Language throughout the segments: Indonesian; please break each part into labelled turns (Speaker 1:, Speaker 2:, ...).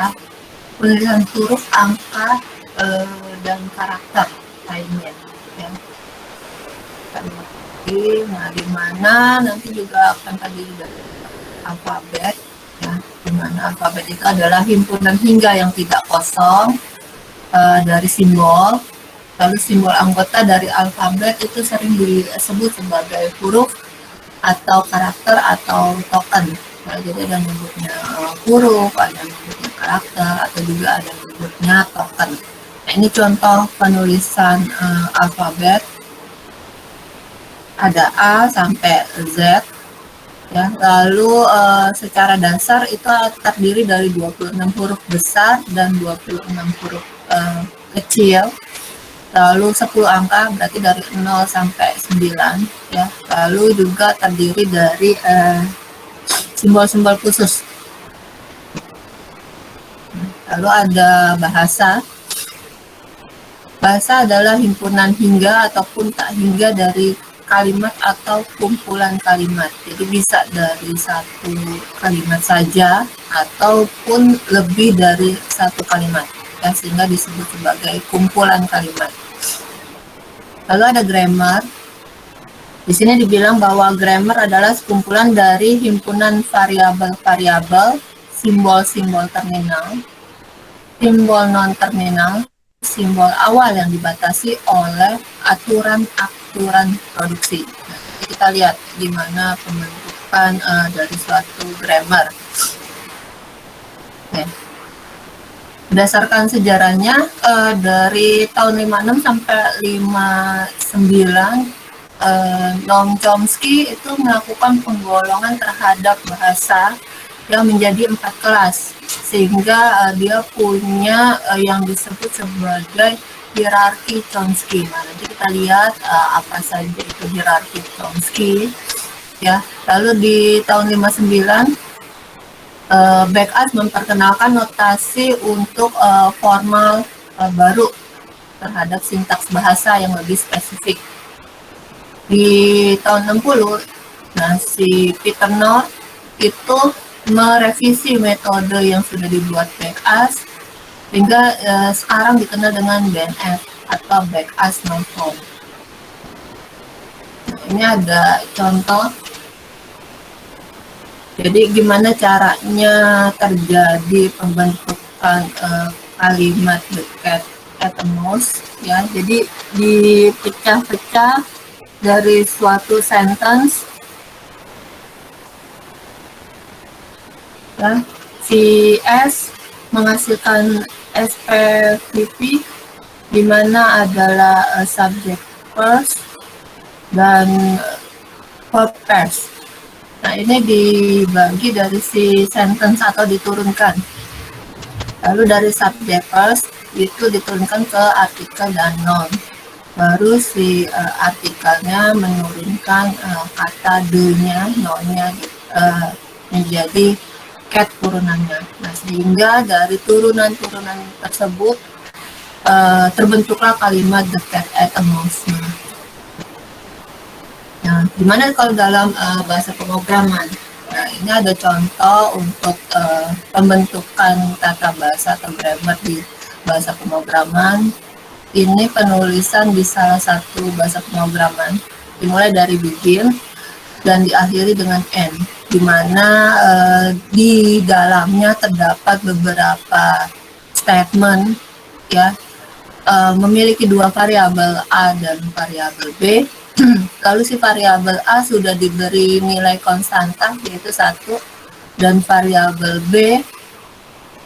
Speaker 1: ya. Penulisan huruf, angka, dan karakter lainnya ya. Nah, di mana nanti juga akan tadi dari alfabet ya, di mana alfabet itu adalah himpunan hingga yang tidak kosong dari simbol. Lalu simbol anggota dari alfabet itu sering disebut sebagai huruf atau karakter atau token. Nah, jadi ada yang menyebutnya huruf, ada yang menyebutnya karakter, atau juga ada yang menyebutnya token. Nah, ini contoh penulisan alfabet. Ada A sampai Z. Ya, lalu secara dasar itu terdiri dari 26 huruf besar dan 26 huruf kecil. Lalu 10 angka berarti dari 0 sampai 9 ya. Lalu juga terdiri dari simbol-simbol khusus. Lalu ada bahasa. Bahasa adalah himpunan hingga ataupun tak hingga dari kalimat atau kumpulan kalimat. Jadi bisa dari satu kalimat saja ataupun lebih dari satu kalimat ya, sehingga disebut sebagai kumpulan kalimat. Lalu ada grammar. Di sini dibilang bahwa grammar adalah sekumpulan dari himpunan variabel-variabel, simbol-simbol terminal, simbol non-terminal, simbol awal yang dibatasi oleh aturan-aturan produksi. Nah, kita lihat di mana pembentukan dari suatu grammar. Oke. Berdasarkan sejarahnya dari tahun 56 sampai 59 Noam Chomsky itu melakukan penggolongan terhadap bahasa yang menjadi 4 kelas, sehingga dia punya yang disebut sebagai hierarki Chomsky. Nah, nanti kita lihat apa saja itu hierarki Chomsky ya. Lalu di tahun 59 Beckett memperkenalkan notasi untuk formal baru terhadap sintaks bahasa yang lebih spesifik. Di tahun 60, nah si Peter North itu merevisi metode yang sudah dibuat Beckett sehingga sekarang dikenal dengan BNF atau Beckett Method. Nah, ini ada contoh. Jadi gimana caranya terjadi pembentukan kalimat Beckett Ethnos ya. Jadi dipecah-pecah dari suatu sentence ya, si S menghasilkan SPVP di mana adalah subject first dan verb first. Nah, ini dibagi dari si sentence atau diturunkan. Lalu dari subject first itu diturunkan ke artikel dan noun. Baru si artikelnya menurunkan kata the-nya, noun-nya menjadi cat turunannya. Nah, sehingga dari turunan-turunan tersebut terbentuklah kalimat the cat ate a mouse. Nah, gimana kalau dalam bahasa pemrograman? Nah, ini ada contoh untuk pembentukan tata bahasa atau grammar di bahasa pemrograman. Ini penulisan di salah satu bahasa pemrograman, dimulai dari begin dan diakhiri dengan end, di mana di dalamnya terdapat beberapa statement ya, memiliki dua variabel A dan variabel B. Lalu si variabel A sudah diberi nilai konstanta yaitu 1 dan variabel B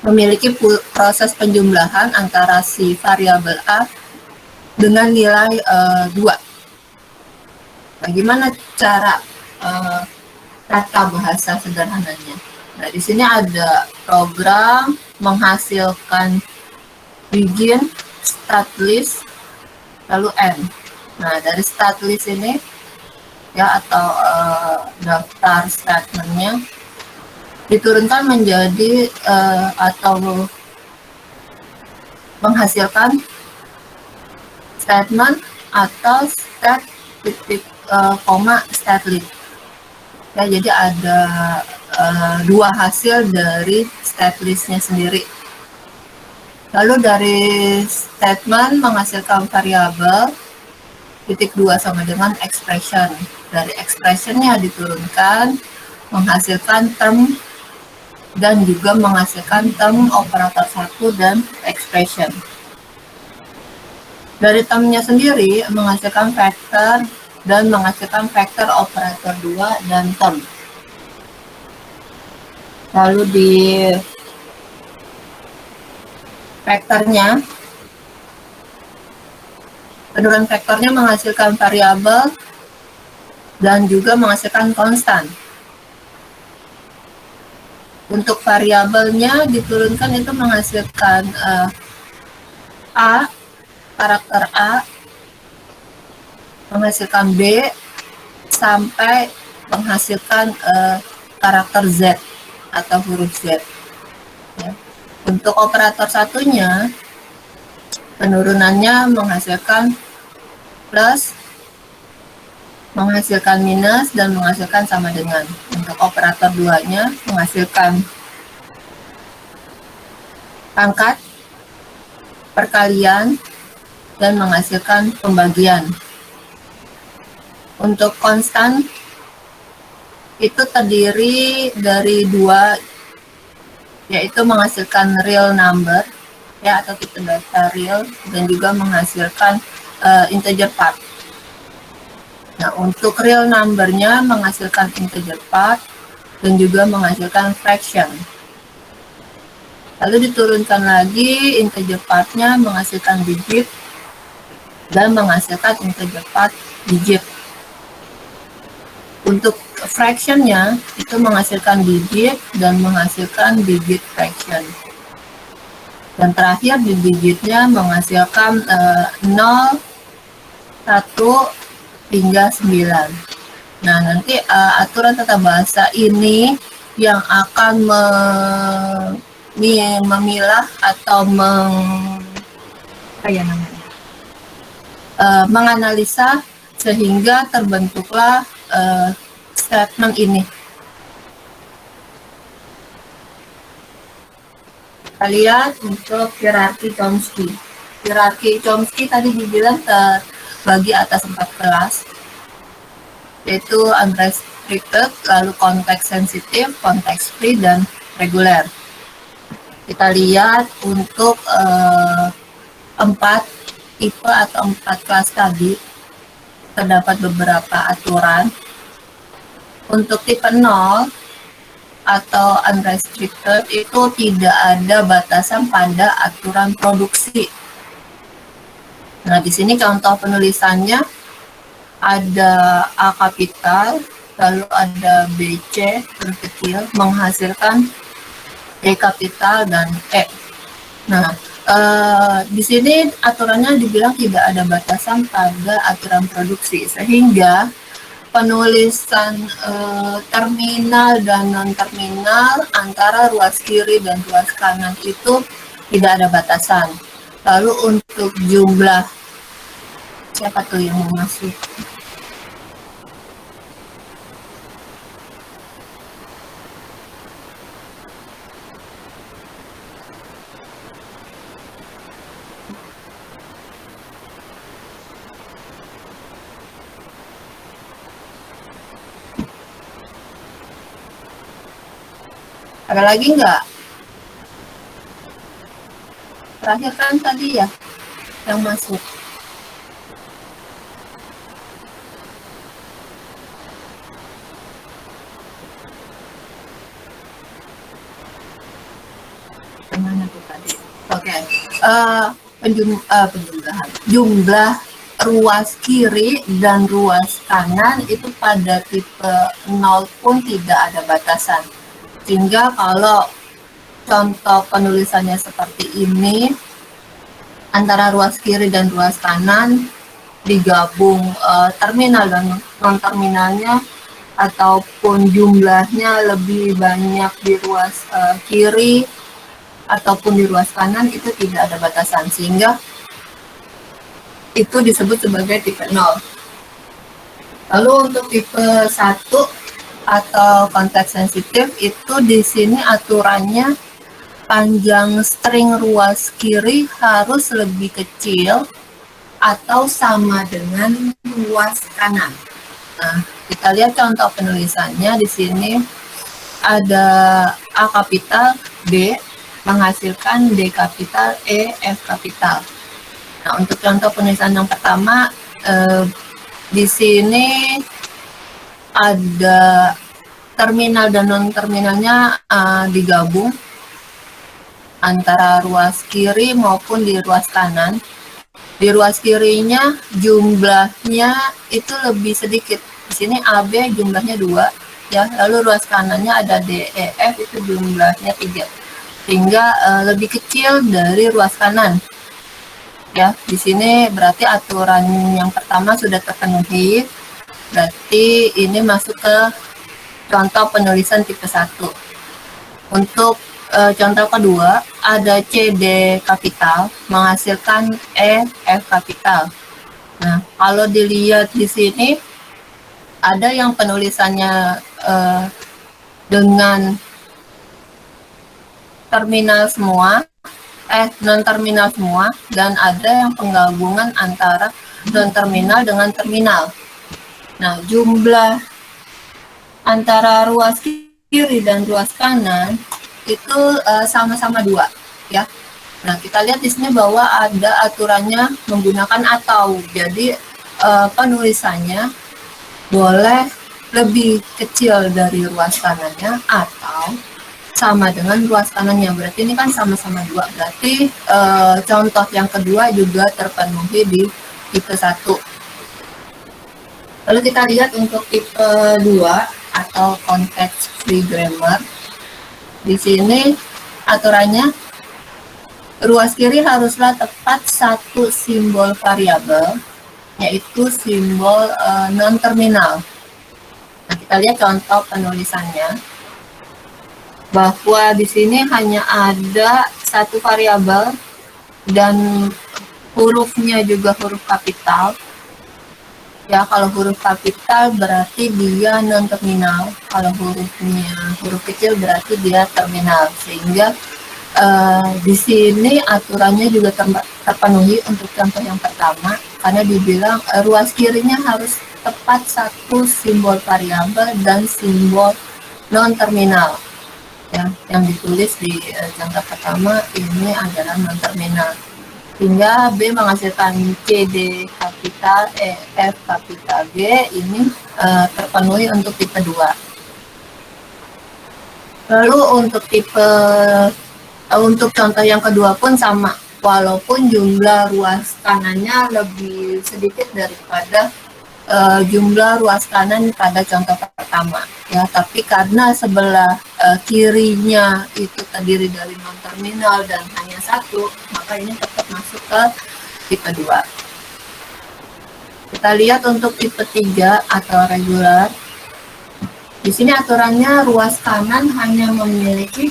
Speaker 1: memiliki proses penjumlahan antara si variabel A dengan nilai 2. Nah, gimana cara tata bahasa sederhananya? Nah, di sini ada program menghasilkan begin, start list, lalu end. Nah, dari start list ini ya atau daftar statementnya diturunkan menjadi atau menghasilkan statement atau stat titik koma stat list. Ya, jadi ada dua hasil dari stat listnya sendiri. Lalu dari statement menghasilkan variabel, titik 2 sama dengan expression. Dari expressionnya diturunkan, menghasilkan term, dan juga menghasilkan term operator 1 dan expression. Dari termnya sendiri menghasilkan vector dan menghasilkan vector operator 2 dan term. Lalu di vektornya, penurunan vektornya menghasilkan variabel dan juga menghasilkan konstan. Untuk variabelnya diturunkan itu menghasilkan A, karakter A, menghasilkan B, sampai menghasilkan karakter Z atau huruf Z. Ya. Untuk operator satunya, penurunannya menghasilkan plus, menghasilkan minus, dan menghasilkan sama dengan. Untuk operator 2-nya menghasilkan pangkat, perkalian, dan menghasilkan pembagian. Untuk konstan itu terdiri dari 2, yaitu menghasilkan real number ya, atau tipe data real, dan juga menghasilkan integer part. Nah, untuk real numbernya menghasilkan integer part dan juga menghasilkan fraction. Lalu diturunkan lagi integer partnya menghasilkan digit dan menghasilkan integer part digit. Untuk fractionnya itu menghasilkan digit dan menghasilkan digit fraction. Dan terakhir di digitnya menghasilkan 0, 1, hingga 9. Nah, nanti aturan tata bahasa ini yang akan memilah atau menganalisa sehingga terbentuklah statement ini. Kita lihat untuk hierarki Chomsky. Hierarki Chomsky tadi dibilang terbagi atas 4 kelas, yaitu unrestricted, lalu konteks sensitif, konteks free, dan reguler. Kita lihat untuk 4 tipe atau 4 kelas tadi, terdapat beberapa aturan. Untuk tipe 0 atau unrestricted itu tidak ada batasan pada aturan produksi. Nah, di sini contoh penulisannya ada A kapital, lalu ada BC huruf kecil menghasilkan E kapital dan E. Nah, di sini aturannya dibilang tidak ada batasan pada aturan produksi, sehingga penulisan terminal dan non-terminal antara ruas kiri dan ruas kanan itu tidak ada batasan. Lalu untuk jumlah, siapa tuh yang mau masuk? Ada lagi nggak? Terakhir kan tadi ya yang masuk. Mana tuh tadi? Oke. Penjumlahan. Jumlah ruas kiri dan ruas kanan itu pada tipe 0 pun tidak ada batasan. Sehingga kalau contoh penulisannya seperti ini, antara ruas kiri dan ruas kanan digabung terminal dan non-terminalnya, ataupun jumlahnya lebih banyak di ruas kiri ataupun di ruas kanan, itu tidak ada batasan, sehingga itu disebut sebagai tipe 0. Lalu untuk tipe 1 atau konteks sensitif itu di sini aturannya panjang string ruas kiri harus lebih kecil atau sama dengan ruas kanan. Nah, kita lihat contoh penulisannya di sini ada A kapital, B menghasilkan D kapital, E, F kapital. Nah, untuk contoh penulisan yang pertama, di sini ada terminal dan non-terminalnya digabung antara ruas kiri maupun di ruas kanan. Di ruas kirinya jumlahnya itu lebih sedikit. Di sini AB jumlahnya 2, ya. Lalu ruas kanannya ada DEF itu jumlahnya 3. Sehingga lebih kecil dari ruas kanan. Ya, di sini berarti aturan yang pertama sudah terpenuhi. Berarti ini masuk ke contoh penulisan tipe 1. Untuk contoh kedua, ada CD kapital menghasilkan EF kapital. Nah, kalau dilihat di sini, ada yang penulisannya dengan terminal semua, non-terminal semua, dan ada yang penggabungan antara non-terminal dengan terminal. Nah, jumlah antara ruas kiri dan ruas kanan itu sama-sama 2, ya. Nah, kita lihat di sini bahwa ada aturannya menggunakan atau. Jadi penulisannya boleh lebih kecil dari ruas kanannya atau sama dengan ruas kanannya. Berarti ini kan sama-sama 2. Berarti contoh yang kedua juga terpenuhi di tipe 1. Lalu kita lihat untuk tipe 2 atau context free grammar. Di sini aturannya ruas kiri haruslah tepat satu simbol variabel, yaitu simbol non-terminal. Nah, kita lihat contoh penulisannya bahwa di sini hanya ada satu variabel dan hurufnya juga huruf kapital. Ya, kalau huruf kapital berarti dia non-terminal. Kalau huruf kecil berarti dia terminal. Sehingga di sini aturannya juga terpenuhi untuk contoh yang pertama, karena dibilang ruas kirinya harus tepat satu simbol variabel dan simbol non-terminal. Ya, yang ditulis di contoh pertama ini adalah non-terminal. Hingga B menghasilkan C, D kapital, E, F kapital, G ini terpenuhi untuk tipe 2. Lalu untuk contoh yang kedua pun sama, walaupun jumlah ruas kanannya lebih sedikit daripada jumlah ruas kanan pada contoh pertama, ya. Tapi karena sebelah kirinya itu terdiri dari non-terminal dan hanya satu, maka ini tetap masuk ke tipe 2. Kita lihat untuk tipe 3 atau regular. Di sini aturannya ruas kanan hanya memiliki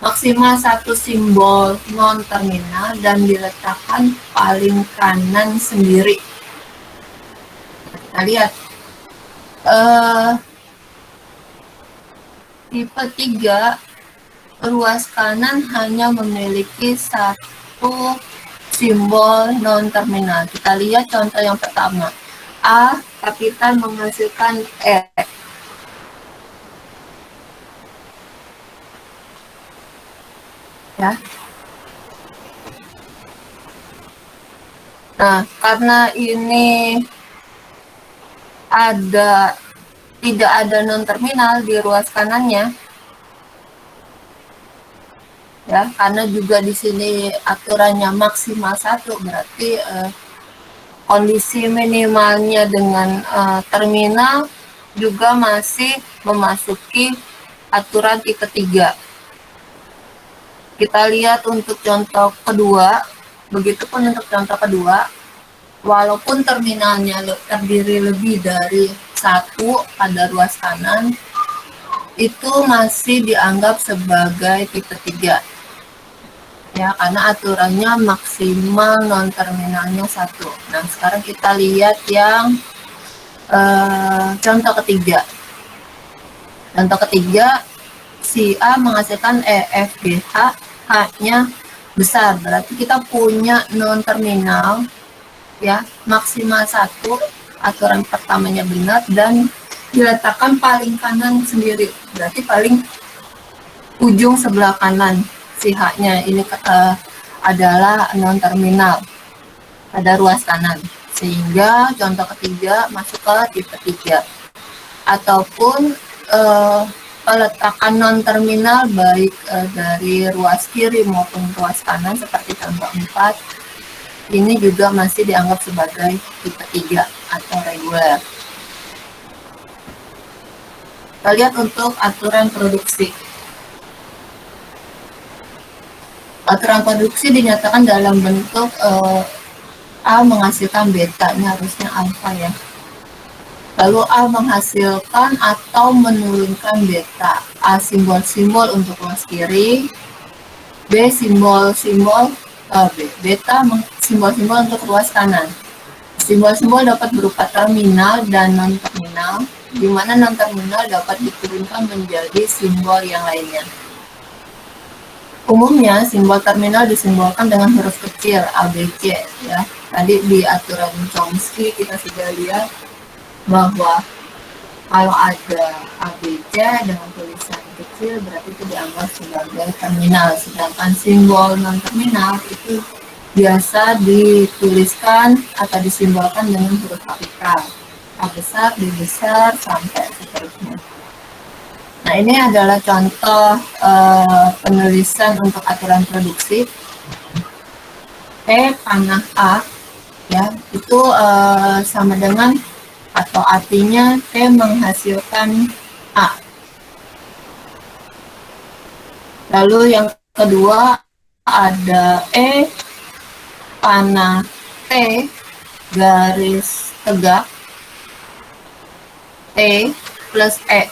Speaker 1: maksimal satu simbol non-terminal dan diletakkan paling kanan sendiri. Kita lihat tipe 3 ruas kanan hanya memiliki satu simbol non-terminal. Kita lihat contoh yang pertama. A kapital menghasilkan E. Ya. Nah, karena ini tidak ada non-terminal di ruas kanannya, ya, karena juga di sini aturannya maksimal 1, berarti kondisi minimalnya dengan terminal juga masih memasuki aturan tipe 3. Kita lihat untuk contoh kedua, begitupun untuk contoh kedua, walaupun terminalnya terdiri lebih dari 1 pada ruas kanan, itu masih dianggap sebagai tipe 3. Ya, karena aturannya maksimal non-terminalnya 1. Nah, sekarang kita lihat yang contoh ketiga. Contoh ketiga, si A menghasilkan E, F, G, H, H-nya besar, berarti kita punya non terminal ya maksimal 1, aturan pertamanya benar dan diletakkan paling kanan sendiri, berarti paling ujung sebelah kanan si H-nya ini adalah non terminal pada ruas kanan, sehingga contoh ketiga masuk ke tipe 3. Ataupun peletakan non terminal baik dari ruas kiri maupun ruas kanan seperti contoh 4 ini juga masih dianggap sebagai tipe 3 atau reguler. Kita lihat untuk aturan produksi. Aturan produksi dinyatakan dalam bentuk A menghasilkan beta, ini harusnya alfa ya. Lalu A menghasilkan atau menurunkan beta. A simbol-simbol untuk ruas kiri, B simbol-simbol beta simbol-simbol untuk ruas kanan. Simbol-simbol dapat berupa terminal dan non-terminal, di mana non-terminal dapat diturunkan menjadi simbol yang lainnya. Umumnya simbol terminal disimbolkan dengan huruf kecil ABC ya. Tadi di aturan Chomsky kita sudah lihat bahwa kalau ada ABC dengan tulisan kecil berarti itu dianggap sebagai terminal, sedangkan simbol non terminal itu biasa dituliskan atau disimbolkan dengan huruf kapital A besar, B besar sampai seterusnya. Nah, ini adalah contoh penulisan untuk aturan produksi. T panah A ya, itu sama dengan atau artinya T menghasilkan A. Lalu yang kedua ada E panah T garis tegak T plus E.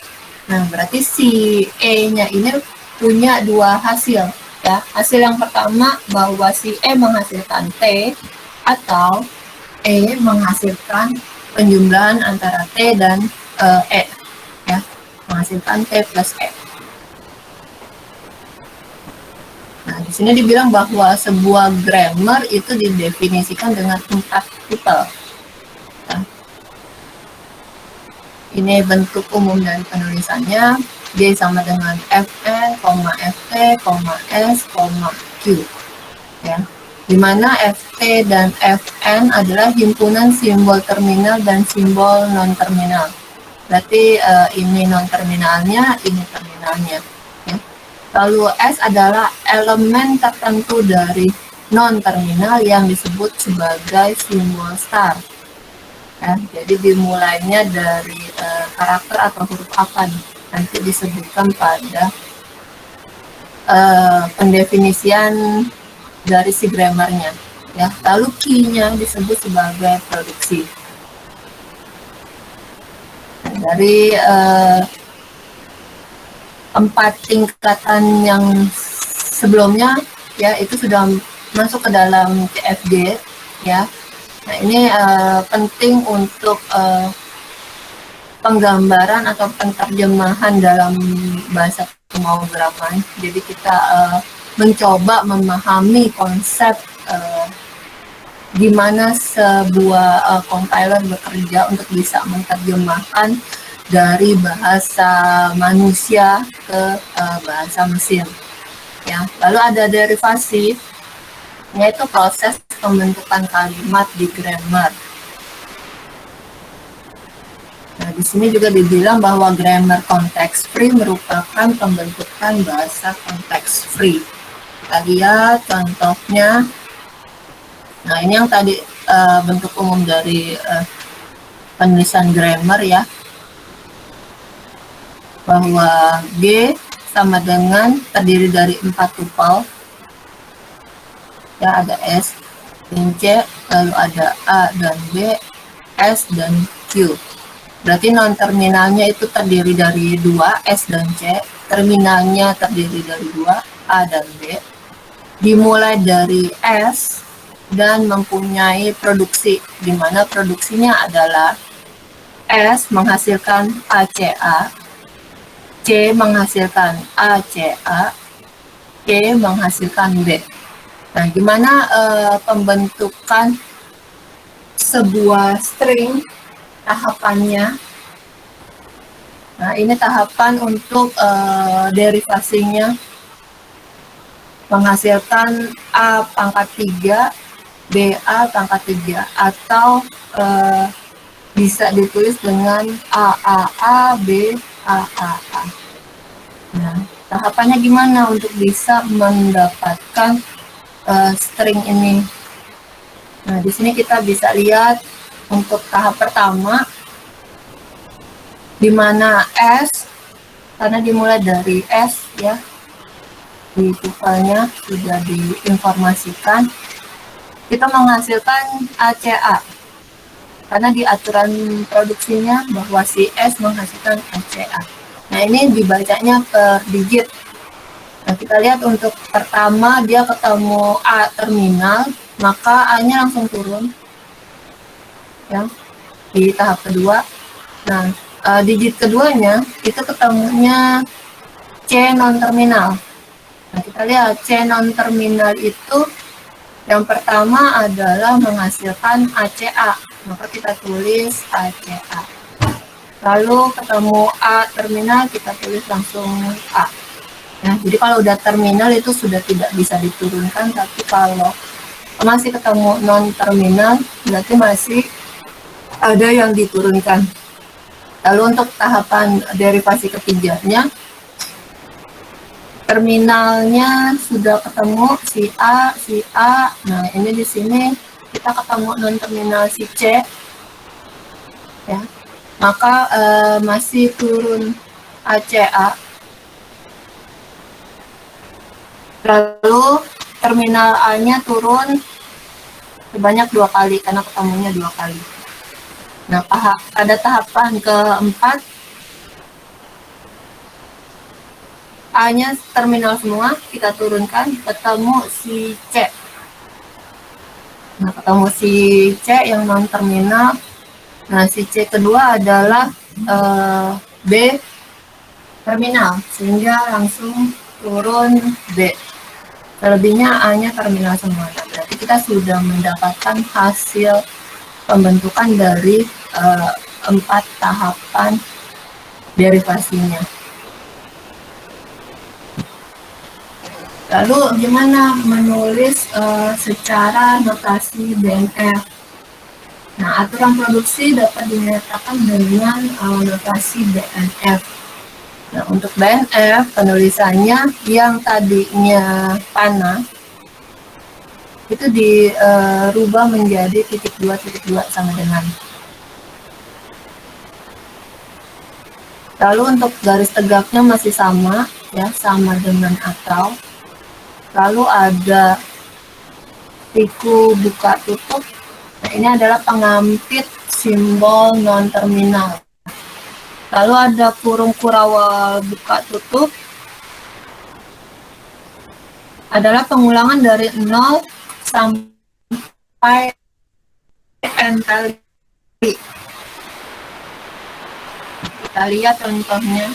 Speaker 1: Nah, berarti si E-nya ini punya dua hasil ya. Hasil yang pertama bahwa si E menghasilkan T atau E menghasilkan penjumlahan antara T dan E ya, menghasilkan T plus E. Nah, di sini dibilang bahwa sebuah grammar itu didefinisikan dengan 4 tipe. Nah, ini bentuk umum dari penulisannya. G sama dengan Fn, Ft, S, Q. Ya. Di mana Ft dan Fn adalah himpunan simbol terminal dan simbol non-terminal. Berarti ini non-terminalnya, ini terminalnya. Ya. Lalu S adalah elemen tertentu dari non-terminal yang disebut sebagai simbol star. Ya, jadi dimulainya dari karakter atau huruf apa nanti disebutkan pada pendefinisian dari si grammarnya ya. Lalu key-nya disebut sebagai produksi. Nah, dari 4 tingkatan yang sebelumnya ya itu sudah masuk ke dalam CFG ya. Nah, ini penting untuk penggambaran atau penerjemahan dalam bahasa pemrograman. Jadi kita mencoba memahami konsep gimana sebuah compiler bekerja untuk bisa menerjemahkan dari bahasa manusia ke bahasa mesin. Ya, lalu ada derivasi, yaitu proses pembentukan kalimat di grammar. Nah, di sini juga dibilang bahwa grammar context free merupakan pembentukan bahasa context free. Kita lihat contohnya. Nah, ini yang tadi bentuk umum dari penulisan grammar ya. Bahwa G sama dengan terdiri dari 4 tuple. Ya, ada S dan C, lalu ada A dan B, S dan Q. Berarti non-terminalnya itu terdiri dari 2, S dan C. Terminalnya terdiri dari 2, A dan B. Dimulai dari S dan mempunyai produksi, di mana produksinya adalah S menghasilkan ACA, C menghasilkan A, C, A, C menghasilkan B. Nah, gimana pembentukan sebuah string tahapannya? Nah, ini tahapan untuk derivasinya menghasilkan A pangkat 3, BA pangkat 3, atau bisa ditulis dengan A, B, A. Nah, tahapannya gimana untuk bisa mendapatkan string ini? Nah, di sini kita bisa lihat untuk tahap pertama, di mana S, karena dimulai dari S ya, di tuvalnya sudah diinformasikan, kita menghasilkan ACA, karena di aturan produksinya bahwa si S menghasilkan ACA. Nah, ini dibacanya per digit. Nah, kita lihat untuk pertama dia ketemu A terminal, maka A-nya langsung turun ya, di tahap kedua. Nah, digit keduanya itu ketemunya C non terminal. Nah, kita lihat C non terminal itu yang pertama adalah menghasilkan ACA, maka kita tulis ACA. Lalu ketemu A terminal, kita tulis langsung A. Nah, jadi kalau udah terminal itu sudah tidak bisa diturunkan, tapi kalau masih ketemu non terminal berarti masih ada yang diturunkan. Lalu untuk tahapan derivasi ketiganya, terminalnya sudah ketemu si A. Nah, ini di sini kita ketemu non terminal si C, ya. Maka masih turun ACA. Lalu terminal A-nya turun sebanyak 2 kali karena ketemunya 2 kali. Nah, pada tahapan keempat, A-nya terminal semua, kita turunkan, ketemu si C. Nah, ketemu si C yang non terminal. Nah, si C kedua adalah B terminal, sehingga langsung turun B. Selebihnya A-nya terminal semua. Nah, berarti kita sudah mendapatkan hasil pembentukan dari 4 tahapan derivasinya. Lalu gimana menulis secara notasi BNF? Nah, aturan produksi dapat dinyatakan dengan notasi BNF. Nah, untuk BNF penulisannya yang tadinya panah itu dirubah menjadi titik 2 sama dengan. Lalu untuk garis tegaknya masih sama ya, sama dengan atau. Lalu ada siku buka tutup. Nah, ini adalah pengampit simbol non terminal. Lalu ada kurung kurawal buka tutup, adalah pengulangan dari 0 sampai n kali. Kita lihat contohnya.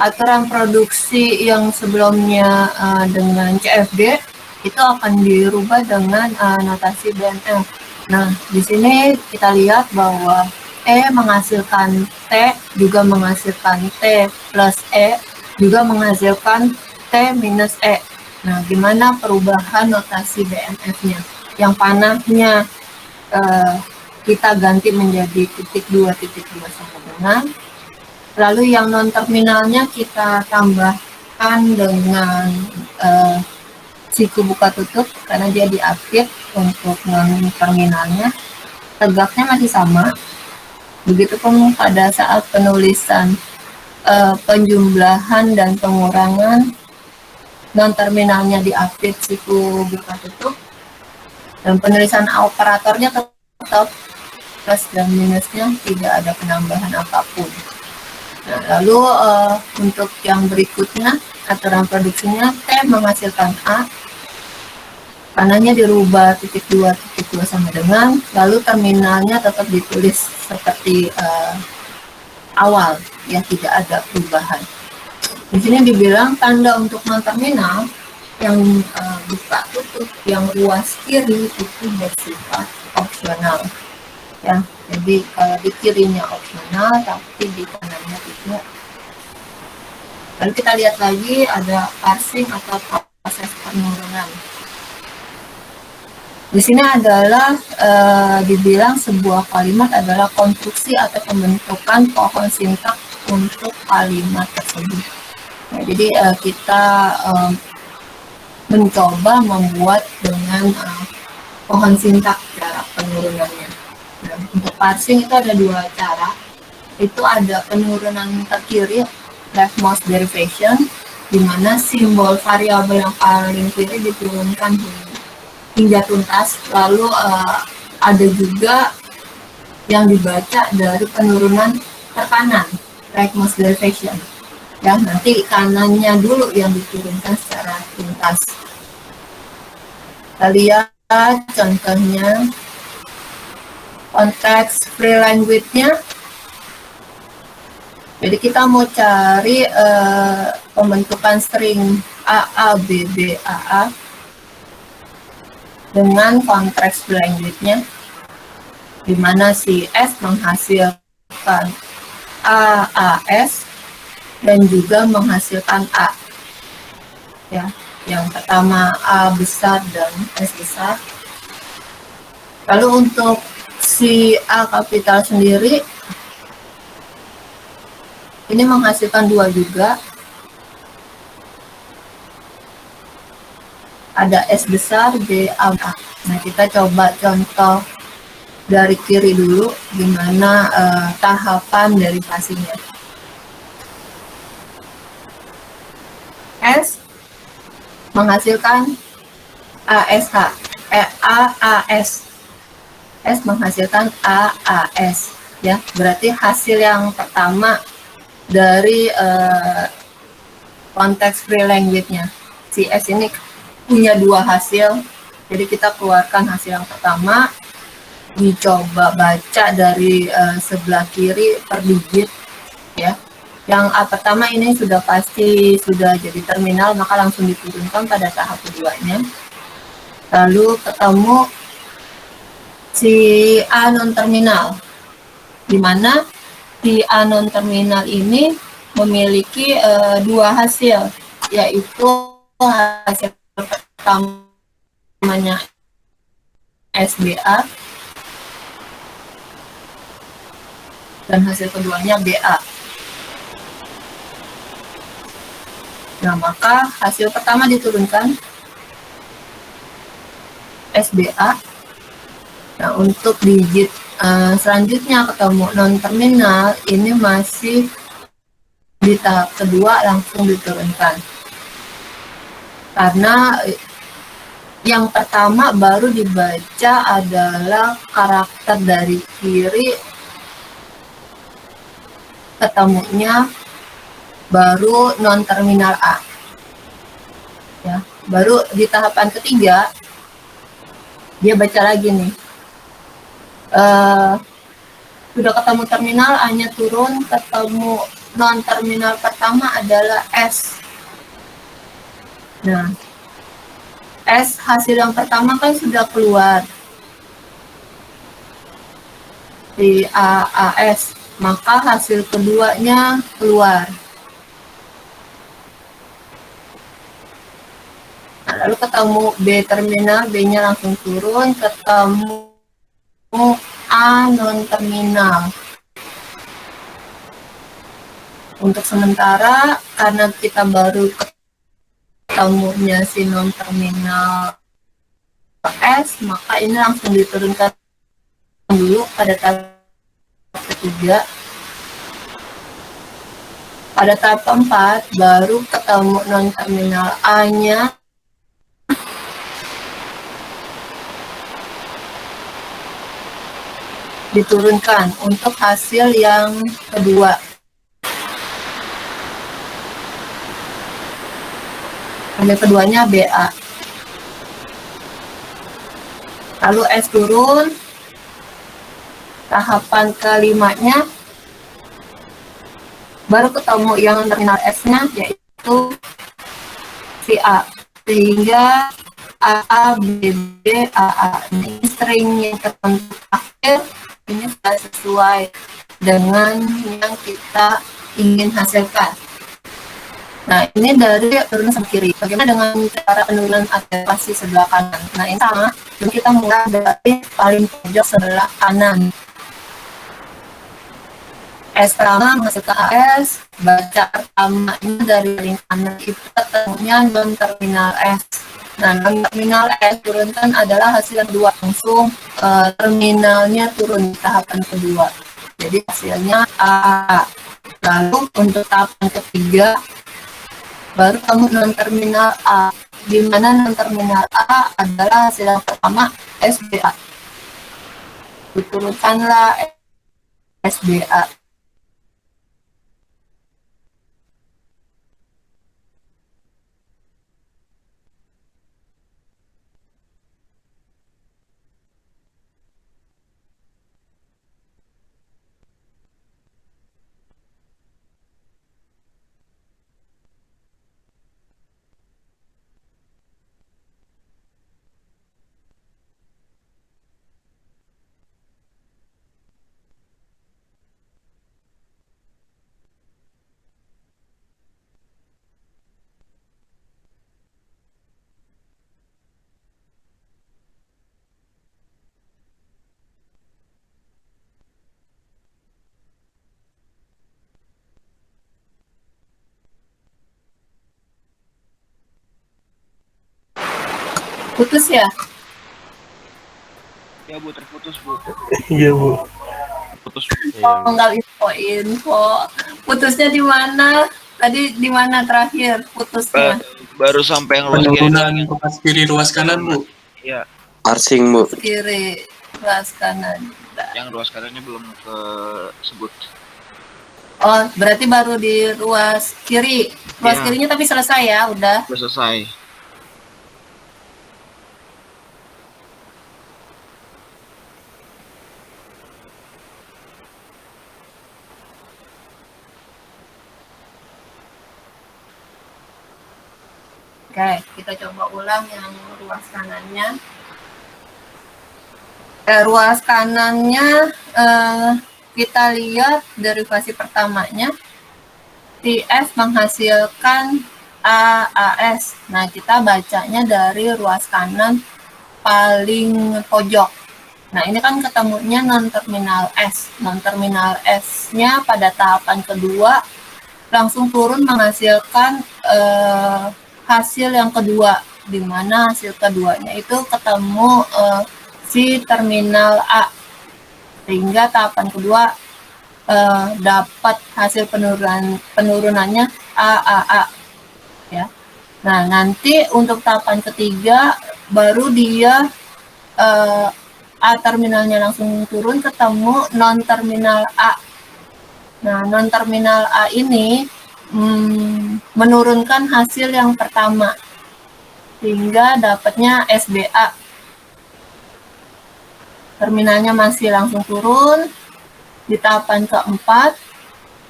Speaker 1: Aturan produksi yang sebelumnya dengan CFD itu akan dirubah dengan notasi BNF. Nah, di sini kita lihat bahwa E menghasilkan T, juga menghasilkan T plus E, juga menghasilkan T minus E. Nah, gimana perubahan notasi BNF-nya? Yang panahnya kita ganti menjadi titik 2 sama dengan. Lalu yang non terminalnya kita tambahkan dengan siku buka tutup karena dia diapit untuk non terminalnya. Tegaknya masih sama. Begitupun pada saat penulisan penjumlahan dan pengurangan, non terminalnya diapit siku buka tutup, dan penulisan operatornya tetap plus dan minusnya, tidak ada penambahan apapun. Nah, lalu untuk yang berikutnya, aturan produksinya T menghasilkan A, panahnya dirubah titik 2 sama dengan, lalu terminalnya tetap ditulis seperti awal, ya tidak ada perubahan. Di sini dibilang tanda untuk non terminal yang buka tutup yang ruas kiri itu bersifat opsional, ya. Jadi kalau di kirinya opsional tapi di kanannya tidak. Lalu kita lihat lagi ada parsing atau proses penurunan. Di sini adalah dibilang sebuah kalimat adalah konstruksi atau pembentukan pohon sintak untuk kalimat tersebut. Nah, jadi kita mencoba membuat dengan pohon sintak cara penurunannya. Nah, untuk parsing itu ada dua cara. Itu ada penurunan ke kiri, leftmost derivation, di mana simbol variabel yang paling kiri diturunkan hingga tuntas. Lalu ada juga yang dibaca dari penurunan ke kanan, rightmost derivation. Ya, nanti kanannya dulu yang diturunkan secara tuntas. Kita lihat contohnya konteks free language-nya. Jadi kita mau cari pembentukan string AABBAA dengan konteks language-nya, di mana si S menghasilkan AAS dan juga menghasilkan A. Ya, yang pertama A besar dan S besar. Lalu untuk si A kapital sendiri ini menghasilkan dua juga. Ada S besar, B, A. Nah, kita coba contoh dari kiri dulu, gimana tahapan derivasinya. S menghasilkan ASH, AAS. S menghasilkan AAS. Ya, berarti hasil yang pertama dari konteks free language-nya. Si S ini punya dua hasil, jadi kita keluarkan hasil yang pertama, dicoba baca dari sebelah kiri per digit, ya. Yang A pertama ini sudah pasti sudah jadi terminal, maka langsung diturunkan pada tahap keduanya. Lalu ketemu si A non terminal, di mana si A non terminal ini memiliki dua hasil, yaitu hasil pertamanya SBA dan hasil keduanya BA. Nah, maka hasil pertama diturunkan SBA. Nah, untuk digit selanjutnya ketemu non terminal ini masih di tahap kedua langsung diturunkan. Karena yang pertama baru dibaca adalah karakter dari kiri, ketemunya baru non terminal A. Ya, baru di tahapan ketiga dia baca lagi nih. Sudah ketemu terminal, A-nya turun, ketemu non terminal pertama adalah S. Nah, S hasil yang pertama kan sudah keluar di AAS, maka hasil keduanya keluar. Nah, lalu ketemu B terminal, B-nya langsung turun, ketemu A non terminal. Untuk sementara karena kita baru ketemunya si non terminal S, maka ini langsung diturunkan dulu pada tahap ketiga. Pada tahap keempat baru ketemu non terminal A-nya, diturunkan untuk hasil yang kedua. Hasil keduanya BA. Lalu S turun, tahapan kelimanya baru ketemu yang terminal S-nya, yaitu si A, sehingga AA, BB, AA. Ini string yang terbentuk akhir ini sudah sesuai dengan yang kita ingin hasilkan. Nah, ini dari turunan sama kiri. Bagaimana dengan cara penurunan akselerasi sebelah kanan? Nah, ini sama. Dan kita mulai dari paling pojok sebelah kanan. S pertama menghasilkan AS, baca pertamanya dari paling kanan itu ketemunya non-terminal S. Nah, non-terminal S turunkan adalah hasil yang kedua. Langsung terminalnya turun di tahapan kedua. Jadi hasilnya A. Lalu untuk tahapan ketiga, baru kamu non-terminal A, di mana non-terminal A adalah hasil yang pertama SBA. Diturunkanlah SBA. Putus ya?
Speaker 2: Ya Bu, terputus Bu.
Speaker 3: Iya Bu.
Speaker 2: Putus.
Speaker 1: Oh, nggak info. Putusnya di mana? Tadi di mana terakhir putusnya?
Speaker 2: Baru sampai yang ruas
Speaker 4: penurunan ruas kiri ruas kanan Bu.
Speaker 2: Iya.
Speaker 3: Parsing Bu.
Speaker 1: Kiri, ruas kanan.
Speaker 2: Yang ruas kanannya belum ke sebut.
Speaker 1: Oh, berarti baru di ruas kiri. Ruas
Speaker 2: Ya.
Speaker 1: kirinya tapi selesai ya, udah.
Speaker 2: Udah selesai.
Speaker 1: Oke, kita coba ulang yang ruas kanannya. Ruas kanannya kita lihat derivasi pertamanya. TS menghasilkan AAS. Nah, kita bacanya dari ruas kanan paling pojok. Nah, ini kan ketemunya non-terminal S. Non-terminal S-nya pada tahapan kedua langsung turun menghasilkan hasil yang kedua, di mana hasil keduanya itu ketemu si terminal A, sehingga tahapan kedua dapat hasil penurunannya AAA ya. Nah, nanti untuk tahapan ketiga baru dia A terminalnya langsung turun ketemu non terminal A. Nah, non terminal A ini menurunkan hasil yang pertama sehingga dapatnya SBA. Terminalnya masih langsung turun. Di tahapan keempat,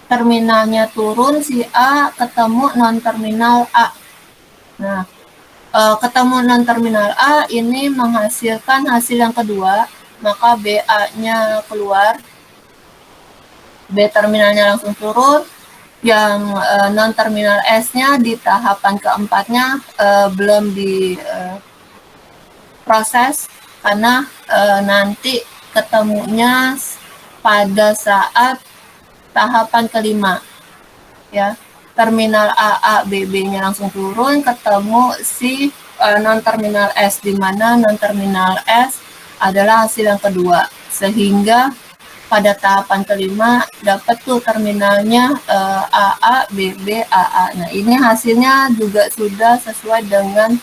Speaker 1: terminalnya turun, si A ketemu non-terminal A. Nah, ketemu non-terminal A ini menghasilkan hasil yang kedua, maka BA-nya keluar. B terminalnya langsung turun, yang non-terminal S-nya di tahapan keempatnya belum diproses, karena nanti ketemunya pada saat tahapan kelima ya. Terminal AA BB-nya langsung turun ketemu si non-terminal S, di mana non-terminal S adalah hasil yang kedua, sehingga pada tahapan kelima dapat tuh terminalnya AA BB AA. Nah, ini hasilnya juga sudah sesuai dengan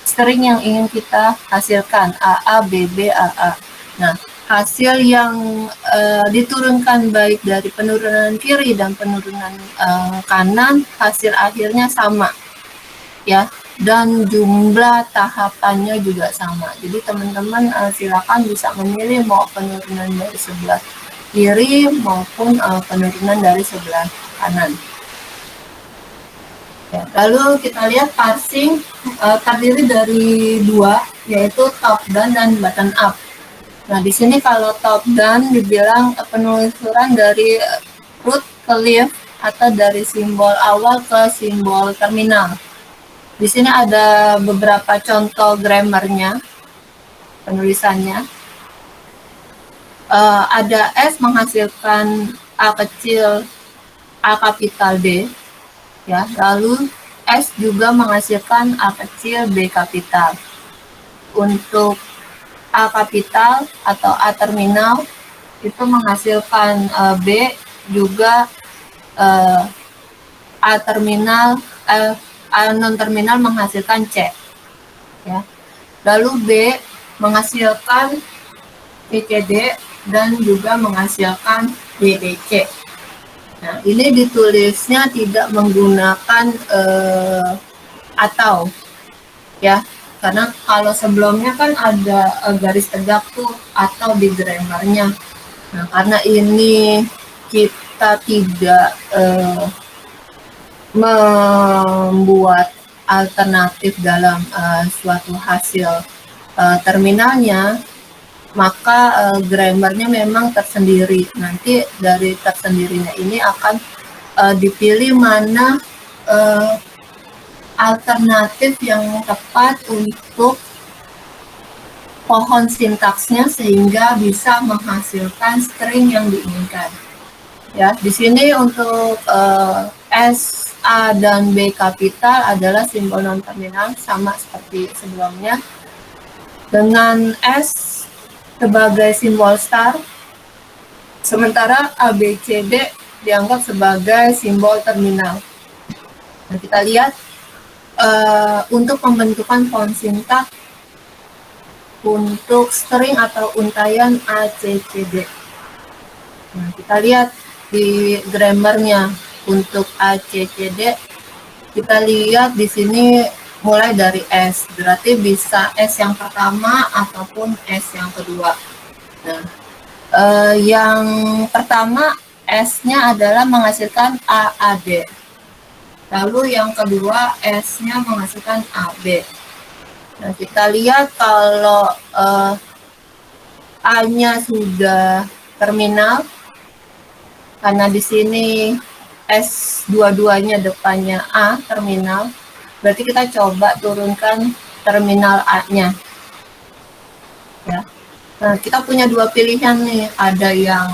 Speaker 1: string yang ingin kita hasilkan, AA BB AA. Nah, hasil yang diturunkan baik dari penurunan kiri dan penurunan kanan, hasil akhirnya sama ya, dan jumlah tahapannya juga sama. Jadi teman-teman silakan bisa memilih mau penurunan dari sebelah kiri maupun penurunan dari sebelah kanan. Ya, lalu kita lihat parsing terdiri dari dua, yaitu top down dan bottom up. Nah, di sini kalau top down dibilang penelusuran dari root ke leaf atau dari simbol awal ke simbol terminal. Di sini ada beberapa contoh grammarnya, penulisannya. Ada S menghasilkan A kecil, A kapital D. Ya, lalu S juga menghasilkan A kecil, B kapital. Untuk A kapital atau A terminal itu menghasilkan B juga A terminal, A non terminal menghasilkan C. Ya. Lalu B menghasilkan CCD dan juga menghasilkan DDC. Nah, ini ditulisnya tidak menggunakan atau, ya, karena kalau sebelumnya kan ada garis tegak tuh atau di grammarnya. Nah, karena ini kita tidak membuat alternatif dalam suatu hasil terminalnya, maka grammarnya memang tersendiri. Nanti dari tersendirinya ini akan dipilih mana alternatif yang tepat untuk pohon sintaksnya sehingga bisa menghasilkan string yang diinginkan. Ya, di sini untuk S, A, dan B kapital adalah simbol non terminal sama seperti sebelumnya. Dengan S sebagai simbol star, sementara A, B, C, D dianggap sebagai simbol terminal. Nah, kita lihat untuk pembentukan pohon sintak untuk string atau untayan A, C, C, D. Nah, kita lihat di grammarnya untuk A, C, C, D. Kita lihat di sini mulai dari S, berarti bisa S yang pertama ataupun S yang kedua. Nah, yang pertama S-nya adalah menghasilkan AAD. Lalu yang kedua S-nya menghasilkan AB. Nah, kita lihat kalau A-nya sudah terminal, karena di sini S dua-duanya depannya A terminal, berarti kita coba turunkan terminal A-nya. Ya. Nah, kita punya dua pilihan nih, ada yang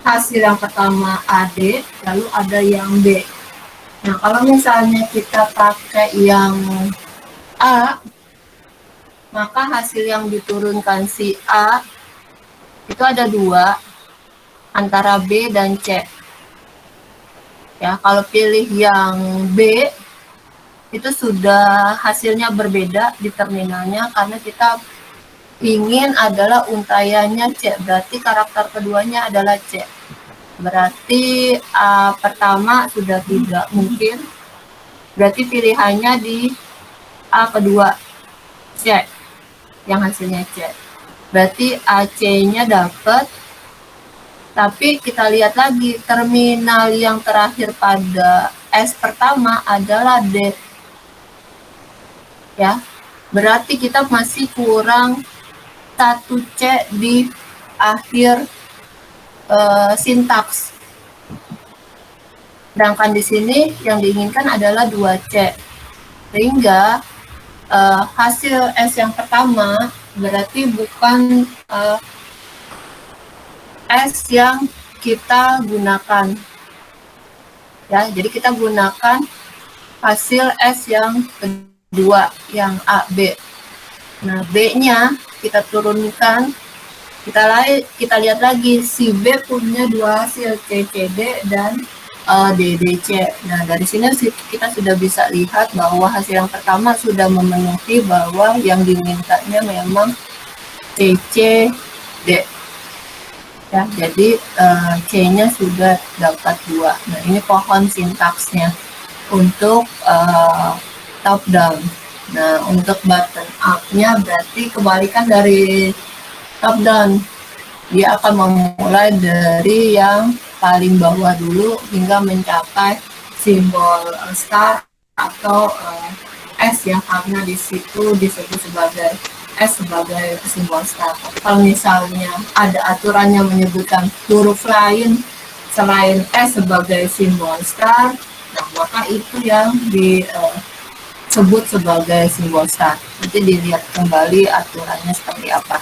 Speaker 1: hasil yang pertama AD, lalu ada yang B. Nah, kalau misalnya kita pakai yang A, maka hasil yang diturunkan si A itu ada dua, antara B dan C. Ya, kalau pilih yang B, itu sudah hasilnya berbeda di terminalnya karena kita ingin adalah untayannya C, berarti karakter keduanya adalah C. Berarti A pertama sudah tidak mungkin, berarti pilihannya di A kedua, C, yang hasilnya C. Berarti AC-nya dapat, tapi kita lihat lagi terminal yang terakhir pada S pertama adalah D. Ya, berarti kita masih kurang 1 C di akhir sintaks. Sedangkan di sini yang diinginkan adalah 2 C. Sehingga hasil S yang pertama berarti bukan S yang kita gunakan. Ya, jadi kita gunakan hasil S yang kedua, yang AB. Nah, B-nya kita turunkan, kita lihat lagi si B punya dua hasil CCD dan DDC. Nah, dari sini kita sudah bisa lihat bahwa hasil yang pertama sudah memenuhi bahwa yang dimintanya memang CCD. Ya, jadi C-nya sudah dapat 2. Nah, ini pohon sintaksnya untuk top down. Nah, untuk bottom up-nya berarti kebalikan dari top down. Dia akan memulai dari yang paling bawah dulu hingga mencapai simbol star atau S ya, karena di situ disebut sebagai S sebagai simbol star. Kalau misalnya ada aturan yang menyebutkan huruf lain selain S sebagai simbol star, nah maka itu yang disebut sebagai simbol star. Nanti dilihat kembali aturannya seperti apa.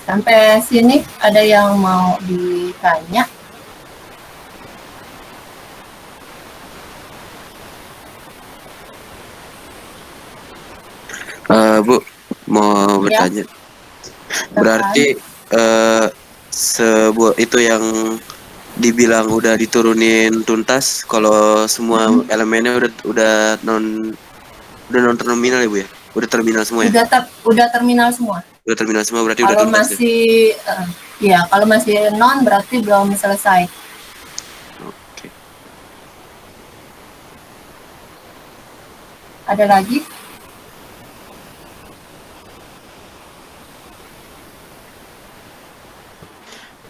Speaker 1: Sampai sini ada yang mau ditanya?
Speaker 3: Bu, mau bertanya. Berarti sebuah itu yang dibilang udah diturunin tuntas, kalau semua elemennya udah non terminal ya Bu ya? Udah terminal semua ya?
Speaker 1: Udah terminal semua.
Speaker 3: Udah terminal semua berarti udah
Speaker 1: Kalau
Speaker 3: tuntas ya?
Speaker 1: masih ya, kalau masih non berarti belum selesai.
Speaker 3: Oke.
Speaker 1: Ada lagi?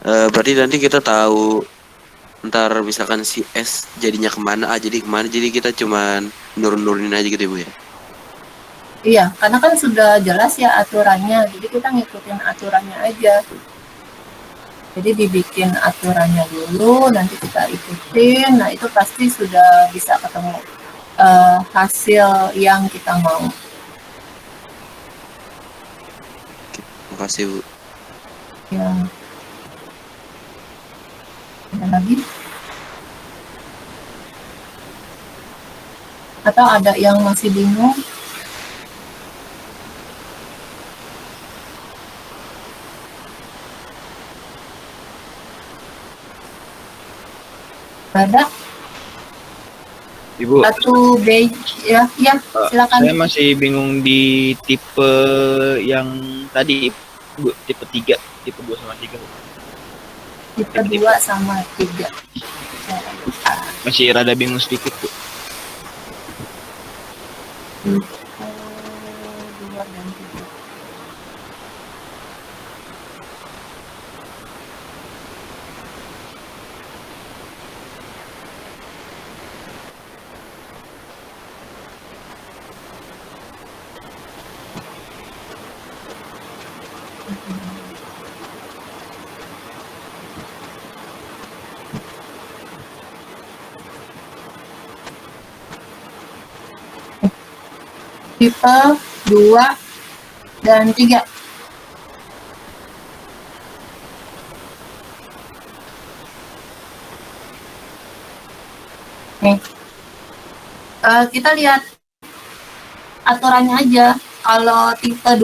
Speaker 3: Berarti nanti kita tahu ntar misalkan si S jadinya kemana, A jadi kemana, jadi kita cuman nurunin aja gitu ya Bu ya?
Speaker 1: Iya, karena kan sudah jelas ya aturannya, jadi kita ngikutin aturannya aja. Jadi dibikin aturannya dulu, nanti kita ikutin, nah itu pasti sudah bisa ketemu hasil yang kita mau.
Speaker 3: Makasih Bu.
Speaker 1: Ya. Ada lagi? Atau ada yang masih bingung? Ada?
Speaker 2: Ibu,
Speaker 1: Satu B, ya, silakan.
Speaker 2: saya masih bingung di tipe yang tadi, Bu, tipe 3, tipe 2 sama 3. Bu.
Speaker 1: Tipe 2 sama 3.
Speaker 2: Masih rada bingung sedikit, Bu.
Speaker 1: Tipe 2 dan 3. Tipe 2 dan 3. Nih. Kita lihat aturannya aja. Kalau tipe 2